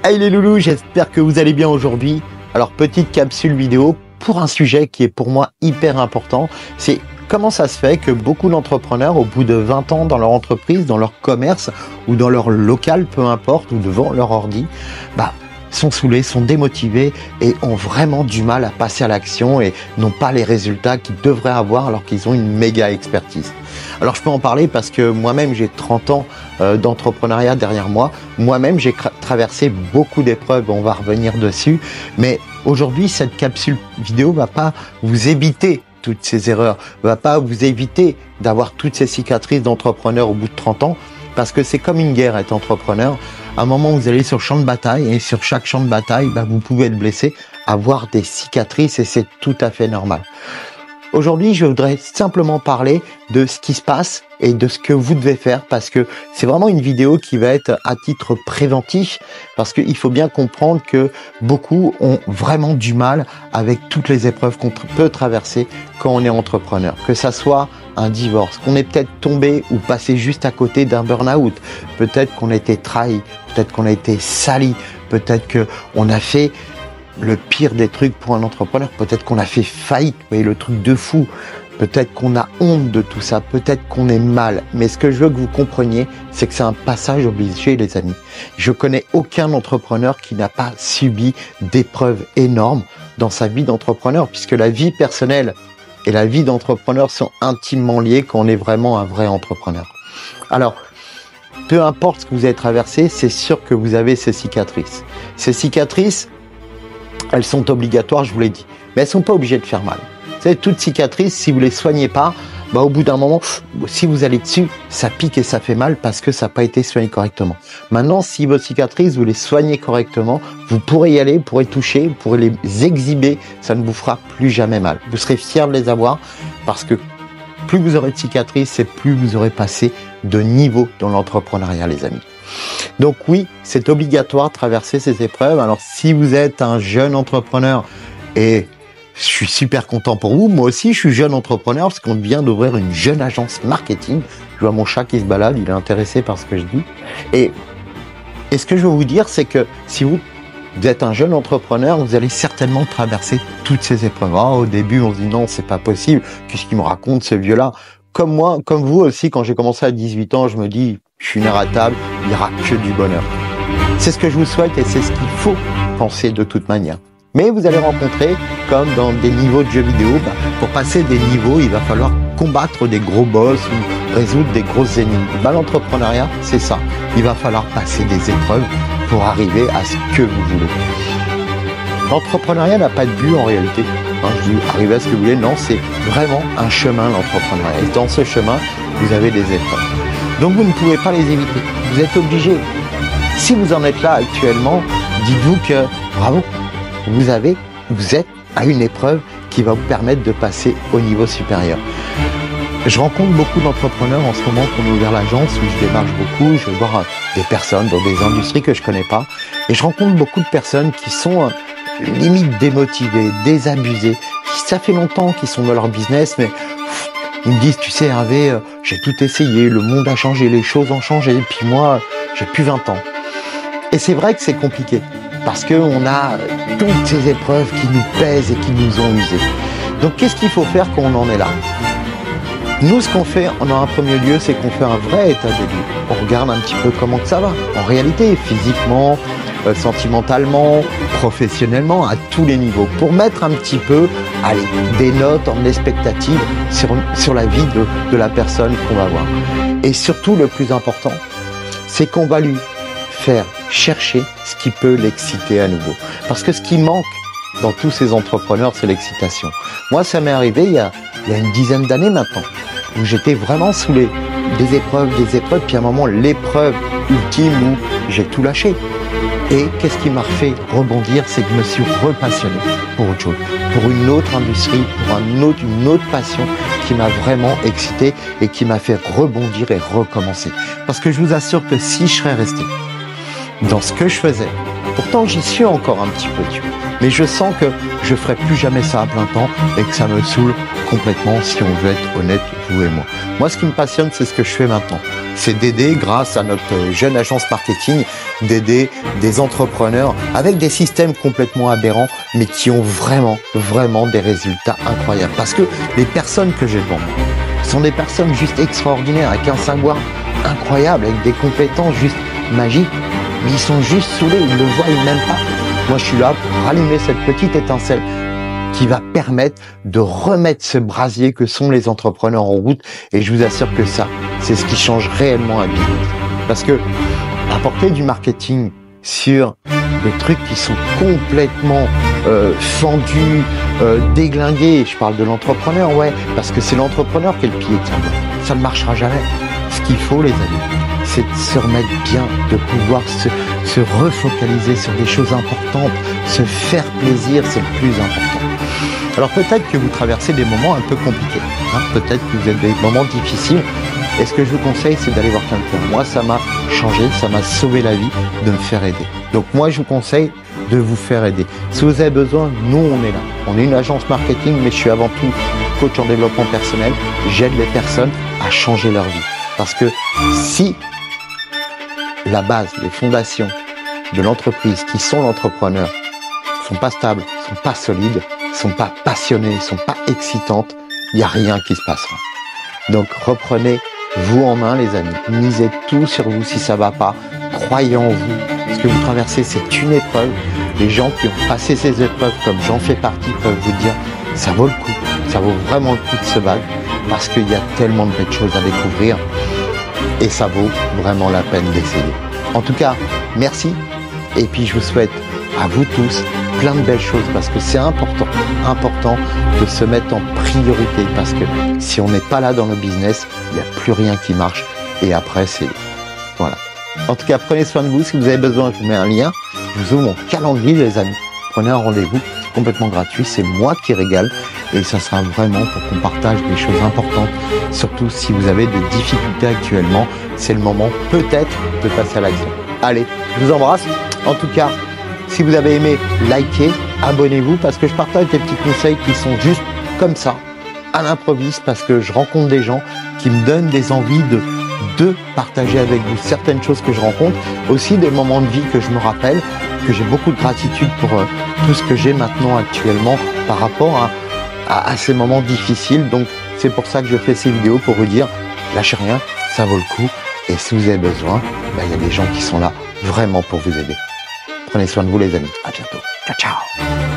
Hey les loulous, j'espère que vous allez bien aujourd'hui. Alors petite capsule vidéo pour un sujet qui est pour moi hyper important, c'est comment ça se fait que beaucoup d'entrepreneurs au bout de 20 ans dans leur entreprise, dans leur commerce ou dans leur local, peu importe, ou devant leur ordi, sont saoulés, sont démotivés et ont vraiment du mal à passer à l'action et n'ont pas les résultats qu'ils devraient avoir alors qu'ils ont une méga expertise. Alors je peux en parler parce que moi-même j'ai 30 ans d'entrepreneuriat derrière moi. Moi-même j'ai traversé beaucoup d'épreuves, on va revenir dessus. Mais aujourd'hui cette capsule vidéo va pas vous éviter toutes ces erreurs, va pas vous éviter d'avoir toutes ces cicatrices d'entrepreneur au bout de 30 ans. Parce que c'est comme une guerre, être entrepreneur. À un moment, vous allez sur le champ de bataille et sur chaque champ de bataille, vous pouvez être blessé, avoir des cicatrices et c'est tout à fait normal. Aujourd'hui, je voudrais simplement parler de ce qui se passe et de ce que vous devez faire parce que c'est vraiment une vidéo qui va être à titre préventif parce qu'il faut bien comprendre que beaucoup ont vraiment du mal avec toutes les épreuves qu'on peut traverser quand on est entrepreneur. Que ça soit un divorce, qu'on est peut-être tombé ou passé juste à côté d'un burn-out, peut-être qu'on a été trahi, peut-être qu'on a été sali, peut-être qu'on a fait le pire des trucs pour un entrepreneur, peut-être qu'on a fait faillite, vous voyez, le truc de fou, peut-être qu'on a honte de tout ça, peut-être qu'on est mal, mais ce que je veux que vous compreniez, c'est que c'est un passage obligé, les amis. Je connais aucun entrepreneur qui n'a pas subi d'épreuves énormes dans sa vie d'entrepreneur, puisque la vie personnelle et la vie d'entrepreneur sont intimement liées quand on est vraiment un vrai entrepreneur. Alors, peu importe ce que vous avez traversé, c'est sûr que vous avez ces cicatrices. Ces cicatrices, elles sont obligatoires, je vous l'ai dit, mais elles sont pas obligées de faire mal. Vous savez, toute cicatrice, si vous les soignez pas, au bout d'un moment, si vous allez dessus, ça pique et ça fait mal parce que ça n'a pas été soigné correctement. Maintenant, si vos cicatrices, vous les soignez correctement, vous pourrez y aller, vous pourrez toucher, vous pourrez les exhiber, ça ne vous fera plus jamais mal. Vous serez fiers de les avoir parce que plus vous aurez de cicatrices et plus vous aurez passé de niveau dans l'entrepreneuriat, les amis. Donc oui, c'est obligatoire de traverser ces épreuves. Alors si vous êtes un jeune entrepreneur, et je suis super content pour vous, moi aussi je suis jeune entrepreneur parce qu'on vient d'ouvrir une jeune agence marketing. Je vois mon chat qui se balade, il est intéressé par ce que je dis. Et ce que je veux vous dire, c'est que si vous êtes un jeune entrepreneur, vous allez certainement traverser toutes ces épreuves. Au début, on se dit non, c'est pas possible, qu'est-ce qu'il me raconte ce vieux-là? Comme moi, comme vous aussi, quand j'ai commencé à 18 ans, je me dis, je suis inératable, il n'y aura que du bonheur. C'est ce que je vous souhaite et c'est ce qu'il faut penser de toute manière. Mais vous allez rencontrer, comme dans des niveaux de jeux vidéo, pour passer des niveaux, il va falloir combattre des gros boss ou résoudre des grosses énigmes. L'entrepreneuriat, c'est ça. Il va falloir passer des épreuves pour arriver à ce que vous voulez. L'entrepreneuriat n'a pas de but en réalité. Je dis arriver à ce que vous voulez, non, c'est vraiment un chemin, l'entrepreneuriat. Et dans ce chemin, vous avez des épreuves. Donc vous ne pouvez pas les éviter. Vous êtes obligé. Si vous en êtes là actuellement, dites-vous que bravo, vous êtes à une épreuve qui va vous permettre de passer au niveau supérieur. Je rencontre beaucoup d'entrepreneurs en ce moment qu'on a ouvert l'agence où je démarche beaucoup. Je vais voir des personnes dans des industries que je connais pas. Et je rencontre beaucoup de personnes qui sont limite démotivées, désabusées, qui ça fait longtemps qu'ils sont dans leur business, mais ils me disent, tu sais Hervé, j'ai tout essayé, le monde a changé, les choses ont changé, et puis moi, j'ai plus 20 ans. Et c'est vrai que c'est compliqué, parce qu'on a toutes ces épreuves qui nous pèsent et qui nous ont usés. Donc qu'est-ce qu'il faut faire quand on en est là? Nous, ce qu'on fait en un premier lieu, c'est qu'on fait un vrai état des lieux. On regarde un petit peu comment que ça va, en réalité, physiquement, sentimentalement, professionnellement, à tous les niveaux, pour mettre un petit peu, des notes en expectative sur la vie de la personne qu'on va voir. Et surtout, le plus important, c'est qu'on va lui faire chercher ce qui peut l'exciter à nouveau. Parce que ce qui manque dans tous ces entrepreneurs, c'est l'excitation. Moi, ça m'est arrivé il y a une dizaine d'années maintenant, où j'étais vraiment saoulé. Des épreuves, puis à un moment, l'épreuve ultime où j'ai tout lâché. Et qu'est-ce qui m'a fait rebondir, c'est que je me suis repassionné pour autre chose, pour une autre industrie, pour une autre passion qui m'a vraiment excité et qui m'a fait rebondir et recommencer. Parce que je vous assure que si je serais resté dans ce que je faisais. Pourtant, j'y suis encore un petit peu, tu vois. Mais je sens que je ferai plus jamais ça à plein temps et que ça me saoule complètement, si on veut être honnête, vous et moi. Moi, ce qui me passionne, c'est ce que je fais maintenant. C'est d'aider, grâce à notre jeune agence marketing, d'aider des entrepreneurs avec des systèmes complètement aberrants, mais qui ont vraiment, vraiment des résultats incroyables. Parce que les personnes que j'ai devant moi sont des personnes juste extraordinaires, avec un savoir incroyable, avec des compétences juste magiques, mais ils sont juste saoulés, ils ne le voient même pas. Moi, je suis là pour rallumer cette petite étincelle qui va permettre de remettre ce brasier que sont les entrepreneurs en route. Et je vous assure que ça, c'est ce qui change réellement un business. Parce que apporter du marketing sur des trucs qui sont complètement fendus, déglingués, je parle de l'entrepreneur, ouais, parce que c'est l'entrepreneur qui est le pied de ça. Ça ne marchera jamais. Ce qu'il faut, les amis, c'est de se remettre bien, de pouvoir se refocaliser sur des choses importantes, se faire plaisir, c'est le plus important. Alors peut-être que vous traversez des moments un peu compliqués, hein, peut-être que vous êtes des moments difficiles, et ce que je vous conseille, c'est d'aller voir quelqu'un. Moi, ça m'a changé, ça m'a sauvé la vie de me faire aider. Donc moi, je vous conseille de vous faire aider. Si vous avez besoin, nous, on est là. On est une agence marketing, mais je suis avant tout coach en développement personnel. J'aide les personnes à changer leur vie. Parce que si la base, les fondations de l'entreprise, qui sont l'entrepreneur, sont pas stables, sont pas solides, sont pas passionnées, sont pas excitantes, il n'y a rien qui se passera. Donc reprenez-vous en main, les amis. Misez tout sur vous si ça va pas. Croyez en vous. Ce que vous traversez, c'est une épreuve. Les gens qui ont passé ces épreuves, comme j'en fais partie, peuvent vous dire ça vaut le coup. Ça vaut vraiment le coup de se battre parce qu'il y a tellement de belles choses à découvrir et ça vaut vraiment la peine d'essayer. En tout cas, merci. Et puis je vous souhaite à vous tous plein de belles choses parce que c'est important de se mettre en priorité parce que si on n'est pas là dans le business, il n'y a plus rien qui marche et après c'est... Voilà. En tout cas, prenez soin de vous. Si vous avez besoin, je vous mets un lien. Je vous ouvre mon calendrier, les amis. Prenez un rendez-vous, c'est complètement gratuit. C'est moi qui régale et ça sera vraiment pour qu'on partage des choses importantes. Surtout si vous avez des difficultés actuellement, c'est le moment peut-être de passer à l'action. Allez, je vous embrasse. En tout cas, si vous avez aimé, likez, abonnez-vous parce que je partage des petits conseils qui sont juste comme ça, à l'improviste, parce que je rencontre des gens qui me donnent des envies de partager avec vous certaines choses que je rencontre, aussi des moments de vie que je me rappelle, que j'ai beaucoup de gratitude pour tout ce que j'ai maintenant actuellement par rapport à ces moments difficiles. Donc c'est pour ça que je fais ces vidéos, pour vous dire, lâchez rien, ça vaut le coup. Et si vous avez besoin, il y a des gens qui sont là vraiment pour vous aider. Prenez soin de vous, les amis. À bientôt. Ciao, ciao.